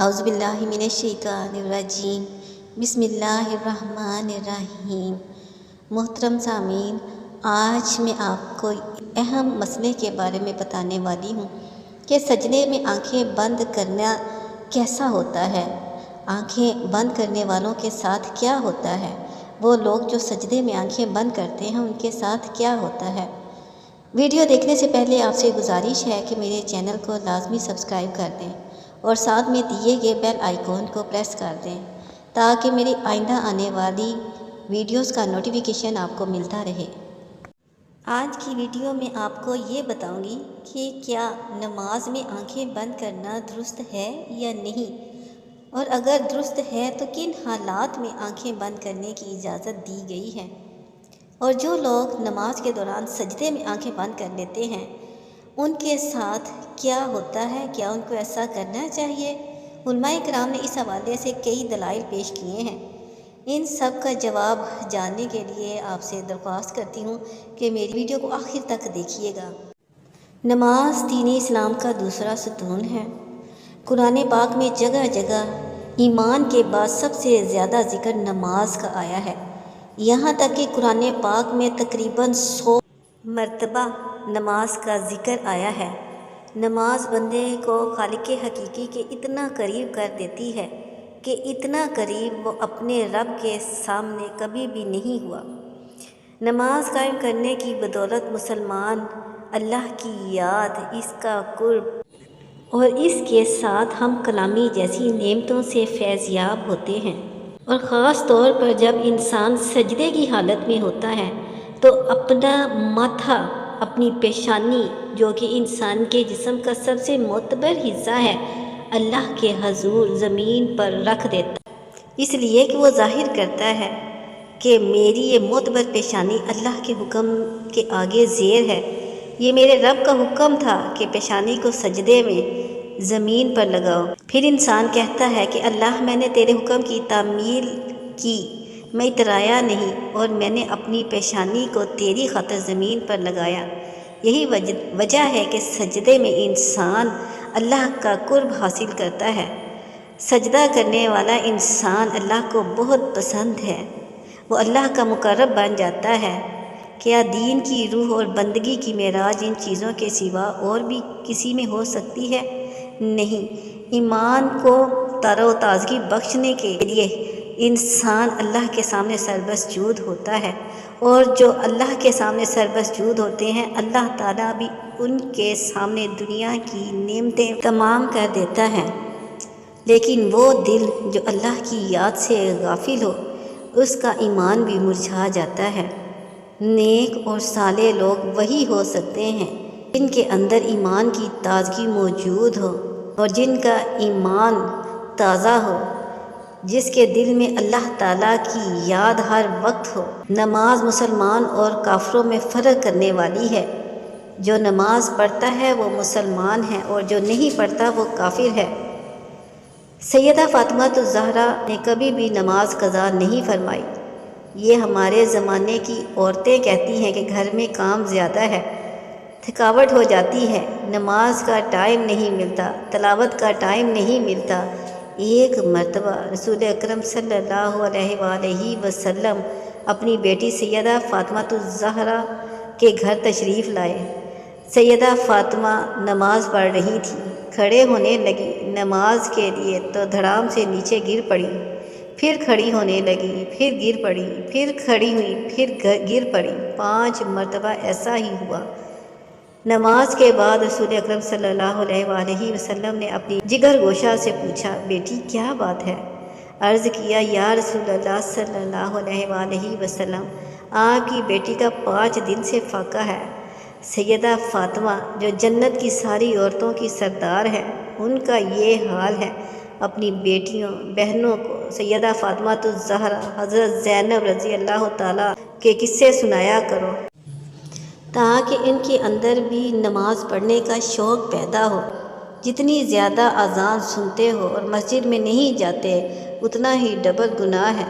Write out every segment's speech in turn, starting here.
اعوذ باللہ من الشیطان الرجیم بسم اللہ الرحمن الرحیم۔ محترم سامعین، آج میں آپ کو اہم مسئلے کے بارے میں بتانے والی ہوں کہ سجدے میں آنکھیں بند کرنا کیسا ہوتا ہے، آنکھیں بند کرنے والوں کے ساتھ کیا ہوتا ہے، وہ لوگ جو سجدے میں آنکھیں بند کرتے ہیں ان کے ساتھ کیا ہوتا ہے۔ ویڈیو دیکھنے سے پہلے آپ سے گزارش ہے کہ میرے چینل کو لازمی سبسکرائب کر دیں اور ساتھ میں دیے گئے بیل آئیکن کو پریس کر دیں تاکہ میری آئندہ آنے والی ویڈیوز کا نوٹیفیکیشن آپ کو ملتا رہے۔ آج کی ویڈیو میں آپ کو یہ بتاؤں گی کہ کیا نماز میں آنکھیں بند کرنا درست ہے یا نہیں، اور اگر درست ہے تو کن حالات میں آنکھیں بند کرنے کی اجازت دی گئی ہے، اور جو لوگ نماز کے دوران سجدے میں آنکھیں بند کر لیتے ہیں ان کے ساتھ کیا ہوتا ہے، کیا ان کو ایسا کرنا چاہیے۔ علماء کرام نے اس حوالے سے کئی دلائل پیش کیے ہیں۔ ان سب کا جواب جاننے کے لیے آپ سے درخواست کرتی ہوں کہ میری ویڈیو کو آخر تک دیکھیے گا۔ نماز دین اسلام کا دوسرا ستون ہے۔ قرآن پاک میں جگہ جگہ ایمان کے بعد سب سے زیادہ ذکر نماز کا آیا ہے، یہاں تک کہ قرآن پاک میں تقریباً 100 مرتبہ نماز کا ذکر آیا ہے۔ نماز بندے کو خالق حقیقی کے اتنا قریب کر دیتی ہے کہ اتنا قریب وہ اپنے رب کے سامنے کبھی بھی نہیں ہوا۔ نماز قائم کرنے کی بدولت مسلمان اللہ کی یاد، اس کا قرب اور اس کے ساتھ ہم کلامی جیسی نعمتوں سے فیض یاب ہوتے ہیں، اور خاص طور پر جب انسان سجدے کی حالت میں ہوتا ہے تو اپنا ماتھا، اپنی پیشانی جو کہ انسان کے جسم کا سب سے معتبر حصہ ہے، اللہ کے حضور زمین پر رکھ دیتا ہے، اس لیے کہ وہ ظاہر کرتا ہے کہ میری یہ معتبر پیشانی اللہ کے حکم کے آگے زیر ہے۔ یہ میرے رب کا حکم تھا کہ پیشانی کو سجدے میں زمین پر لگاؤ۔ پھر انسان کہتا ہے کہ اللہ، میں نے تیرے حکم کی تعمیل کی، میں اترایا نہیں، اور میں نے اپنی پیشانی کو تیری خاطر زمین پر لگایا۔ یہی وجہ ہے کہ سجدے میں انسان اللہ کا قرب حاصل کرتا ہے۔ سجدہ کرنے والا انسان اللہ کو بہت پسند ہے، وہ اللہ کا مقرب بن جاتا ہے۔ کیا دین کی روح اور بندگی کی معراج ان چیزوں کے سوا اور بھی کسی میں ہو سکتی ہے؟ نہیں۔ ایمان کو تر و تازگی بخشنے کے لیے انسان اللہ کے سامنے سربسجود ہوتا ہے، اور جو اللہ کے سامنے سربسجود ہوتے ہیں اللہ تعالیٰ بھی ان کے سامنے دنیا کی نعمتیں تمام کر دیتا ہے۔ لیکن وہ دل جو اللہ کی یاد سے غافل ہو، اس کا ایمان بھی مرجھا جاتا ہے۔ نیک اور صالح لوگ وہی ہو سکتے ہیں جن کے اندر ایمان کی تازگی موجود ہو، اور جن کا ایمان تازہ ہو، جس کے دل میں اللہ تعالیٰ کی یاد ہر وقت ہو۔ نماز مسلمان اور کافروں میں فرق کرنے والی ہے۔ جو نماز پڑھتا ہے وہ مسلمان ہے، اور جو نہیں پڑھتا وہ کافر ہے۔ سیدہ فاطمہ الزہرا نے کبھی بھی نماز قضا نہیں فرمائی۔ یہ ہمارے زمانے کی عورتیں کہتی ہیں کہ گھر میں کام زیادہ ہے، تھکاوٹ ہو جاتی ہے، نماز کا ٹائم نہیں ملتا، تلاوت کا ٹائم نہیں ملتا۔ ایک مرتبہ رسول اکرم صلی اللہ علیہ وآلہ وسلم اپنی بیٹی سیدہ فاطمہ الزہرا کے گھر تشریف لائے۔ سیدہ فاطمہ نماز پڑھ رہی تھی، کھڑے ہونے لگی نماز کے لیے تو دھڑام سے نیچے گر پڑی، پھر کھڑی ہونے لگی، پھر گر پڑی، پھر کھڑی ہوئی، پھر گر پڑی۔ 5 مرتبہ ایسا ہی ہوا۔ نماز کے بعد رسول اکرم صلی اللہ علیہ وآلہ وسلم نے اپنی جگر گوشہ سے پوچھا، بیٹی کیا بات ہے؟ عرض کیا، یا رسول اللہ صلی اللہ علیہ وآلہ وسلم، آپ کی بیٹی کا 5 دن سے فاقہ ہے۔ سیدہ فاطمہ جو جنت کی ساری عورتوں کی سردار ہیں، ان کا یہ حال ہے۔ اپنی بیٹیوں بہنوں کو سیدہ فاطمہ الزہرا، حضرت زینب رضی اللہ تعالیٰ کے قصے سنایا کرو تاکہ ان کے اندر بھی نماز پڑھنے کا شوق پیدا ہو۔ جتنی زیادہ اذان سنتے ہو اور مسجد میں نہیں جاتے اتنا ہی ڈبل گناہ ہے۔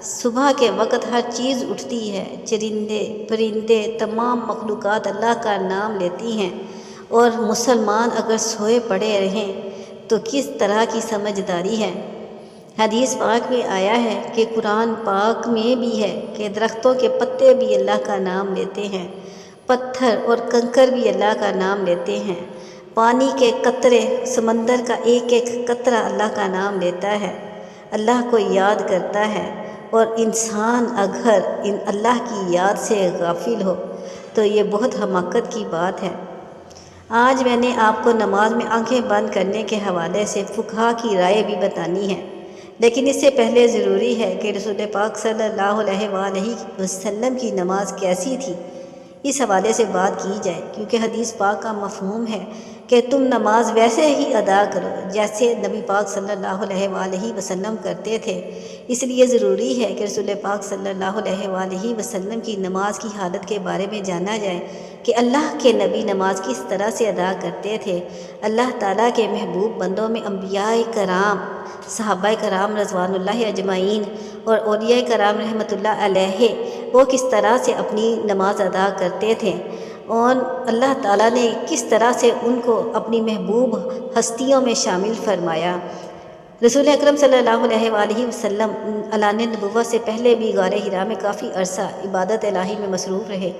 صبح کے وقت ہر چیز اٹھتی ہے، چرندے پرندے تمام مخلوقات اللہ کا نام لیتی ہیں، اور مسلمان اگر سوئے پڑے رہیں تو کس طرح کی سمجھداری ہے۔ حدیث پاک میں آیا ہے کہ قرآن پاک میں بھی ہے کہ درختوں کے پتے بھی اللہ کا نام لیتے ہیں، پتھر اور کنکر بھی اللہ کا نام لیتے ہیں، پانی کے قطرے، سمندر کا ایک ایک قطرہ اللہ کا نام لیتا ہے، اللہ کو یاد کرتا ہے۔ اور انسان اگر اللہ کی یاد سے غافل ہو تو یہ بہت حماقت کی بات ہے۔ آج میں نے آپ کو نماز میں آنکھیں بند کرنے کے حوالے سے فقہا کی رائے بھی بتانی ہے، لیکن اس سے پہلے ضروری ہے کہ رسول پاک صلی اللہ علیہ وآلہ وسلم کی نماز کیسی تھی، اس حوالے سے بات کی جائے، کیونکہ حدیث پاک کا مفہوم ہے کہ تم نماز ویسے ہی ادا کرو جیسے نبی پاک صلی اللہ علیہ وآلہ وسلم کرتے تھے۔ اس لیے ضروری ہے کہ رسول پاک صلی اللہ علیہ وآلہ وسلم کی نماز کی حالت کے بارے میں جانا جائے کہ اللہ کے نبی نماز کس طرح سے ادا کرتے تھے۔ اللہ تعالیٰ کے محبوب بندوں میں انبیاء کرام، صحابہ کرام رضوان اللہ اجمعین اور اولیاء کرام رحمۃ اللہ علیہ وہ کس طرح سے اپنی نماز ادا کرتے تھے، اور اللہ تعالیٰ نے کس طرح سے ان کو اپنی محبوب ہستیوں میں شامل فرمایا۔ رسول اکرم صلی اللہ علیہ وآلہ وسلم اعلان نبوت سے پہلے بھی غار حرا میں کافی عرصہ عبادت الہی میں مصروف رہے،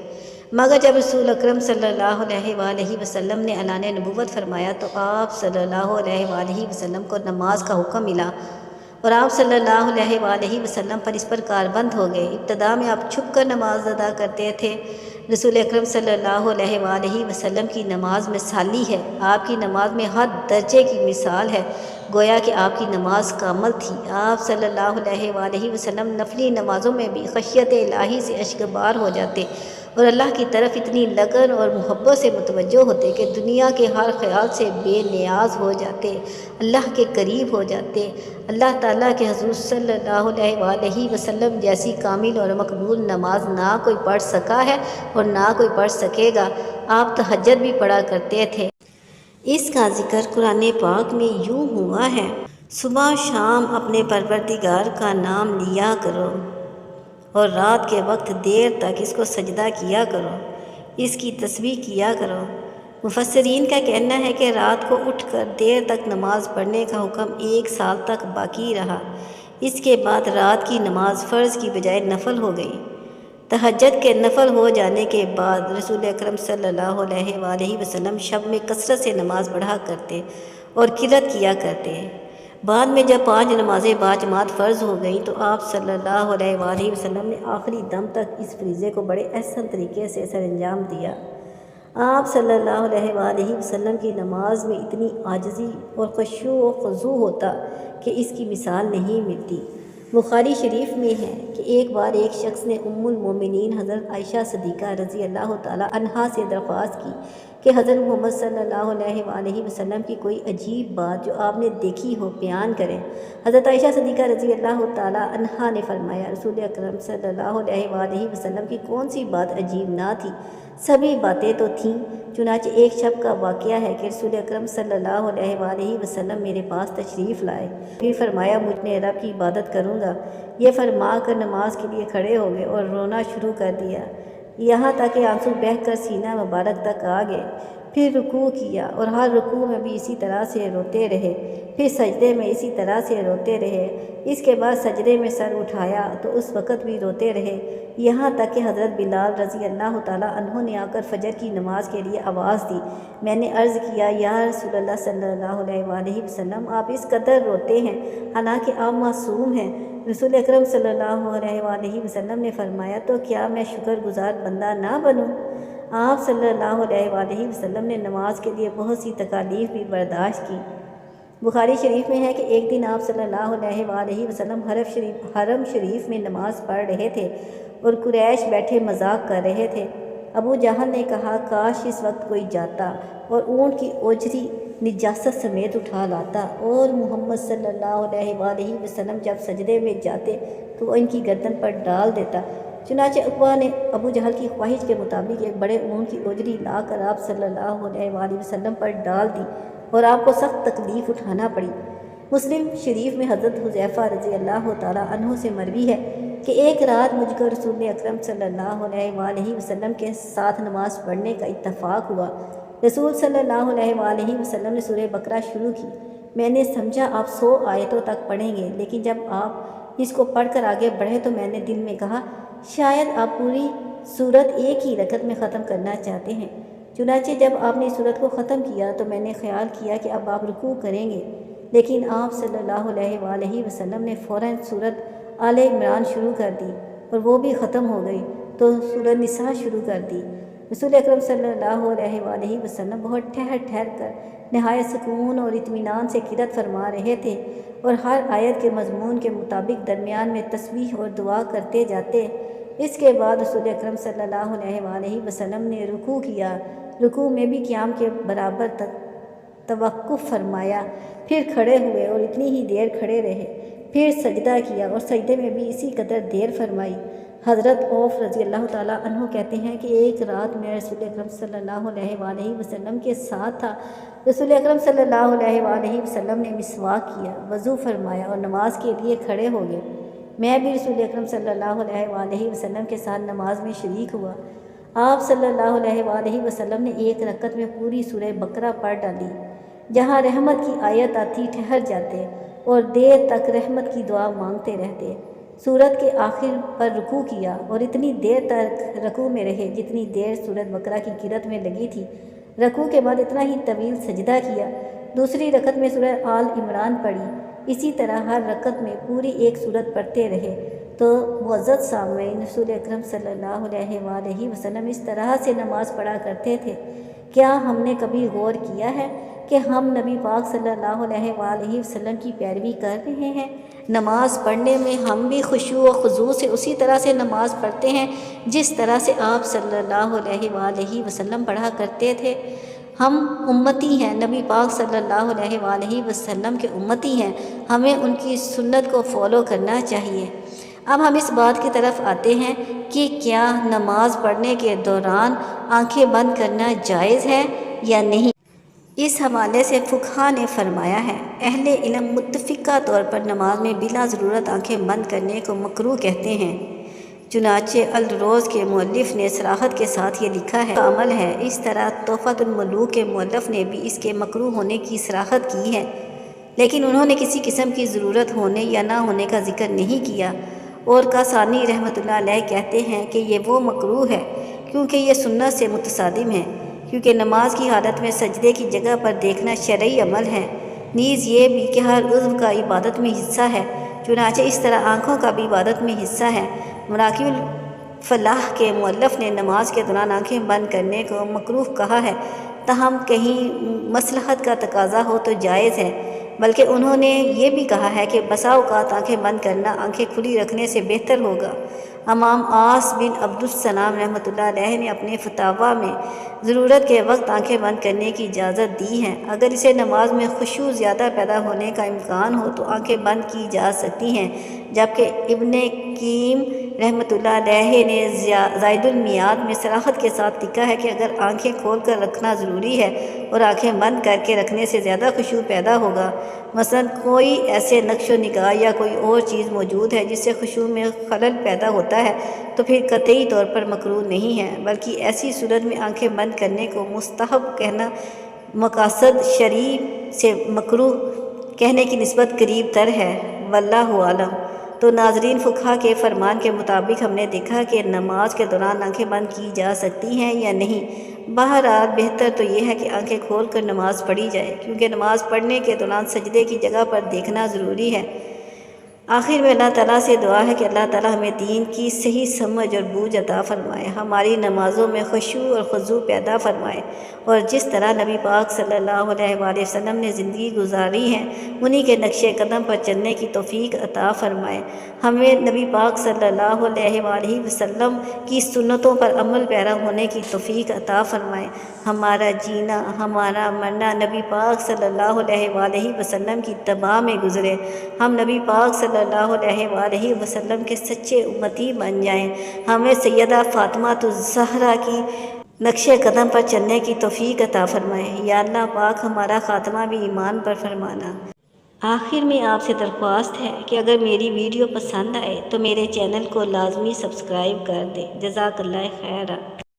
مگر جب رسول اکرم صلی اللہ علیہ وآلہ وسلم نے اعلان نبوت فرمایا تو آپ صلی اللہ علیہ وآلہ وسلم کو نماز کا حکم ملا، اور آپ صلی اللہ علیہ وآلہ وسلم پر اس پر کاربند ہو گئے۔ ابتدا میں آپ چھپ کر نماز ادا کرتے تھے۔ رسول اکرم صلی اللہ علیہ وآلہ وسلم کی نماز مثالی ہے، آپ کی نماز میں ہر درجے کی مثال ہے، گویا کہ آپ کی نماز کامل تھی۔ آپ صلی اللہ علیہ وآلہ وسلم نفلی نمازوں میں بھی خشیت الہی سے اشکبار ہو جاتے اور اللہ کی طرف اتنی لگن اور محبت سے متوجہ ہوتے کہ دنیا کے ہر خیال سے بے نیاز ہو جاتے، اللہ کے قریب ہو جاتے۔ اللہ تعالیٰ کے حضور صلی اللہ علیہ وآلہ وسلم جیسی کامل اور مقبول نماز نہ کوئی پڑھ سکا ہے اور نہ کوئی پڑھ سکے گا۔ آپ تہجد بھی پڑھا کرتے تھے۔ اس کا ذکر قرآن پاک میں یوں ہوا ہے، صبح شام اپنے پروردگار کا نام لیا کرو اور رات کے وقت دیر تک اس کو سجدہ کیا کرو، اس کی تسبیح کیا کرو۔ مفسرین کا کہنا ہے کہ رات کو اٹھ کر دیر تک نماز پڑھنے کا حکم 1 سال تک باقی رہا، اس کے بعد رات کی نماز فرض کی بجائے نفل ہو گئی۔ تہجد کے نفل ہو جانے کے بعد رسول اکرم صلی اللہ علیہ وآلہ وسلم شب میں کثرت سے نماز پڑھا کرتے اور قرات کیا کرتے۔ بعد میں جب 5 نمازیں باجماعت فرض ہو گئیں تو آپ صلی اللہ علیہ وآلہ وسلم نے آخری دم تک اس فریضے کو بڑے احسن طریقے سے سر انجام دیا۔ آپ صلی اللہ علیہ وآلہ وسلم کی نماز میں اتنی عاجزی اور خشوع و خضوع ہوتا کہ اس کی مثال نہیں ملتی۔ بخاری شریف میں ہے کہ ایک بار ایک شخص نے ام المومنین حضرت عائشہ صدیقہ رضی اللہ تعالی عنہا سے درخواست کی کہ حضرت محمد صلی اللہ علیہ وآلہ وسلم کی کوئی عجیب بات جو آپ نے دیکھی ہو بیان کریں۔ حضرت عائشہ صدیقہ رضی اللہ تعالی عنہا نے فرمایا، رسول اکرم صلی اللہ علیہ وآلہ وسلم کی کون سی بات عجیب نہ تھی، سبھی باتیں تو تھیں۔ چنانچہ ایک شب کا واقعہ ہے کہ رسول اکرم صلی اللہ علیہ وآلہ وسلم میرے پاس تشریف لائے، پھر فرمایا مجھ نے رب کی عبادت کروں گا۔ یہ فرما کر نماز کے لیے کھڑے ہو گئے اور رونا شروع کر دیا، یہاں تک کہ آنسو بہہ کر سینہ مبارک تک آ گئے۔ پھر رکوع کیا اور ہر رکوع میں بھی اسی طرح سے روتے رہے، پھر سجدے میں اسی طرح سے روتے رہے، اس کے بعد سجدے میں سر اٹھایا تو اس وقت بھی روتے رہے، یہاں تک کہ حضرت بلال رضی اللہ تعالیٰ عنہ نے آ کر فجر کی نماز کے لیے آواز دی۔ میں نے عرض کیا، یا رسول اللہ صلی اللہ علیہ وآلہ وسلم، آپ اس قدر روتے ہیں حالانکہ آپ معصوم ہیں۔ رسول اکرم صلی اللہ علیہ وآلہ وسلم نے فرمایا، تو کیا میں شکر گزار بندہ نہ بنوں؟ آپ صلی اللہ علیہ وآلہ وسلم نے نماز کے لیے بہت سی تکالیف بھی برداشت کی۔ بخاری شریف میں ہے کہ ایک دن آپ صلی اللہ علیہ وآلہ وسلم حرم شریف میں نماز پڑھ رہے تھے اور قریش بیٹھے مذاق کر رہے تھے۔ ابو جہل نے کہا، کاش اس وقت کوئی جاتا اور اونٹ کی اوجری نجاست سمیت اٹھا لاتا، اور محمد صلی اللہ علیہ وآلہ وسلم جب سجدے میں جاتے تو وہ ان کی گردن پر ڈال دیتا۔ چنانچہ عقبہ نے ابو جہل کی خواہش کے مطابق ایک بڑے اونٹ کی اوجری لا کر آپ صلی اللہ علیہ وآلہ وسلم پر ڈال دی اور آپ کو سخت تکلیف اٹھانا پڑی۔ مسلم شریف میں حضرت حذیفہ رضی اللہ تعالیٰ عنہ سے مروی ہے کہ ایک رات مجھ کو رسول اکرم صلی اللہ علیہ وآلہ وسلم کے ساتھ نماز پڑھنے کا اتفاق ہوا۔ رسول صلی اللہ علیہ وآلہ وسلم نے سورہ بقرہ شروع کی، میں نے سمجھا آپ 100 آیتوں تک پڑھیں گے، لیکن جب آپ اس کو پڑھ کر آگے بڑھے تو میں نے دل میں کہا شاید آپ پوری سورت ایک ہی رکعت میں ختم کرنا چاہتے ہیں۔ چنانچہ جب آپ نے سورت کو ختم کیا تو میں نے خیال کیا کہ اب آپ رکوع کریں گے، لیکن آپ صلی اللہ علیہ وآلہ وسلم نے فوراً سورت آل عمران شروع کر دی اور وہ بھی ختم ہو گئی تو سورت نساء شروع کر دی۔ رسول اکرم صلی اللہ علیہ وآلہ وسلم بہت ٹھہر کر نہایت سکون اور اطمینان سے قرأت فرما رہے تھے اور ہر آیت کے مضمون کے مطابق درمیان میں تسبیح اور دعا کرتے جاتے۔ اس کے بعد رسول اکرم صلی اللہ علیہ وآلہ وسلم نے رکوع کیا، رکوع میں بھی قیام کے برابر تک توقف فرمایا، پھر کھڑے ہوئے اور اتنی ہی دیر کھڑے رہے، پھر سجدہ کیا اور سجدے میں بھی اسی قدر دیر فرمائی۔ حضرت عوف رضی اللہ تعالیٰ عنہ کہتے ہیں کہ ایک رات میں رسول اکرم صلی اللہ علیہ وآلہ وسلم کے ساتھ تھا۔ رسول اکرم صلی اللہ علیہ وآلہ وسلم نے مسواک کیا، وضو فرمایا اور نماز کے لیے کھڑے ہو گئے۔ میں بھی رسول اکرم صلی اللہ علیہ وآلہ وسلم کے ساتھ نماز میں شریک ہوا۔ آپ صلی اللہ علیہ وآلہ وسلم نے ایک رکعت میں پوری سورہ بقرہ پڑھ ڈالی۔ جہاں رحمت کی آیت آتی ٹھہر جاتے اور دیر تک رحمت کی دعا مانگتے رہتے۔ سورت کے آخر پر رکوع کیا اور اتنی دیر تک رکوع میں رہے جتنی دیر سورت بقرہ کی قرأت میں لگی تھی۔ رکوع کے بعد اتنا ہی طویل سجدہ کیا۔ دوسری رکعت میں سورہ آل عمران پڑھی۔ اسی طرح ہر رکعت میں پوری ایک سورت پڑھتے رہے۔ تو معزز سامعین، رسول اکرم صلی اللہ علیہ وآلہ وسلم اس طرح سے نماز پڑھا کرتے تھے۔ کیا ہم نے کبھی غور کیا ہے کہ ہم نبی پاک صلی اللہ علیہ وآلہ وسلم کی پیروی کر رہے ہیں؟ نماز پڑھنے میں ہم بھی خشوع و خضوع سے اسی طرح سے نماز پڑھتے ہیں جس طرح سے آپ صلی اللہ علیہ وآلہ وسلم پڑھا کرتے تھے۔ ہم امتی ہیں، نبی پاک صلی اللہ علیہ وآلہ وسلم کے امتی ہیں، ہمیں ان کی سنت کو فالو کرنا چاہیے۔ اب ہم اس بات کی طرف آتے ہیں کہ کیا نماز پڑھنے کے دوران آنکھیں بند کرنا جائز ہے یا نہیں۔ اس حوالے سے فقہا نے فرمایا ہے، اہل علم متفقہ طور پر نماز میں بلا ضرورت آنکھیں بند کرنے کو مکروہ کہتے ہیں۔ چنانچہ الروز کے مؤلف نے صراحت کے ساتھ یہ لکھا ہے عمل ہے۔ اس طرح تحفۃ الملوک کے مؤلف نے بھی اس کے مکروہ ہونے کی صراحت کی ہے، لیکن انہوں نے کسی قسم کی ضرورت ہونے یا نہ ہونے کا ذکر نہیں کیا۔ اور کاسانی رحمۃ اللہ علیہ کہتے ہیں کہ یہ وہ مکروہ ہے کیونکہ یہ سنت سے متصادم ہے، کیونکہ نماز کی حالت میں سجدے کی جگہ پر دیکھنا شرعی عمل ہے، نیز یہ بھی کہ ہر عضو کا عبادت میں حصہ ہے، چنانچہ اس طرح آنکھوں کا بھی عبادت میں حصہ ہے۔ مراقی الفلاح کے مؤلف نے نماز کے دوران آنکھیں بند کرنے کو مکروہ کہا ہے، تاہم کہیں مصلحت کا تقاضا ہو تو جائز ہے، بلکہ انہوں نے یہ بھی کہا ہے کہ بسا اوقات آنکھیں بند کرنا آنکھیں کھلی رکھنے سے بہتر ہوگا۔ امام عاص بن عبد السلام رحمۃ اللہ علیہ نے اپنے فتاویٰ میں ضرورت کے وقت آنکھیں بند کرنے کی اجازت دی ہے۔ اگر اسے نماز میں خشوع زیادہ پیدا ہونے کا امکان ہو تو آنکھیں بند کی جا سکتی ہیں، جبکہ ابن قیم رحمۃ اللہ علیہ نے زائد المیعاد میں صراحت کے ساتھ لکھا ہے کہ اگر آنکھیں کھول کر رکھنا ضروری ہے اور آنکھیں بند کر کے رکھنے سے زیادہ خشوع پیدا ہوگا، مثلا کوئی ایسے نقش و نگار یا کوئی اور چیز موجود ہے جس سے خشوع میں خلل پیدا ہوتا ہے، تو پھر قطعی طور پر مکروہ نہیں ہے، بلکہ ایسی صورت میں آنکھیں بند کرنے کو مستحب کہنا مقاصد شرعی سے مکروہ کہنے کی نسبت قریب تر ہے، واللہ اعلم۔ تو ناظرین، فقہا کے فرمان کے مطابق ہم نے دیکھا کہ نماز کے دوران آنکھیں بند کی جا سکتی ہیں یا نہیں۔ بہرحال بہتر تو یہ ہے کہ آنکھیں کھول کر نماز پڑھی جائے، کیونکہ نماز پڑھنے کے دوران سجدے کی جگہ پر دیکھنا ضروری ہے۔ آخر میں اللہ تعالیٰ سے دعا ہے کہ اللہ تعالیٰ ہمیں دین کی صحیح سمجھ اور بوجھ عطا فرمائے، ہماری نمازوں میں خشوع اور خضوع پیدا فرمائے، اور جس طرح نبی پاک صلی اللہ علیہ وآلہ وسلم نے زندگی گزاری ہے انہی کے نقش قدم پر چلنے کی توفیق عطا فرمائے۔ ہمیں نبی پاک صلی اللہ علیہ وآلہ وسلم کی سنتوں پر عمل پیرا ہونے کی توفیق عطا فرمائے۔ ہمارا جینا، ہمارا مرنا نبی پاک صلی اللہ علیہ وآلہ وسلم کی اتباع میں گزرے، ہم نبی پاک صلی اللہ علیہ وآلہ وسلم کے سچے امتی بن جائیں، ہمیں سیدہ فاطمہ الزہرا کی نقش قدم پر چلنے کی توفیق عطا فرمائے۔ یا اللہ پاک ہمارا خاتمہ بھی ایمان پر فرمانا۔ آخر میں آپ سے درخواست ہے کہ اگر میری ویڈیو پسند آئے تو میرے چینل کو لازمی سبسکرائب کر دیں۔ جزاک اللہ خیرہ۔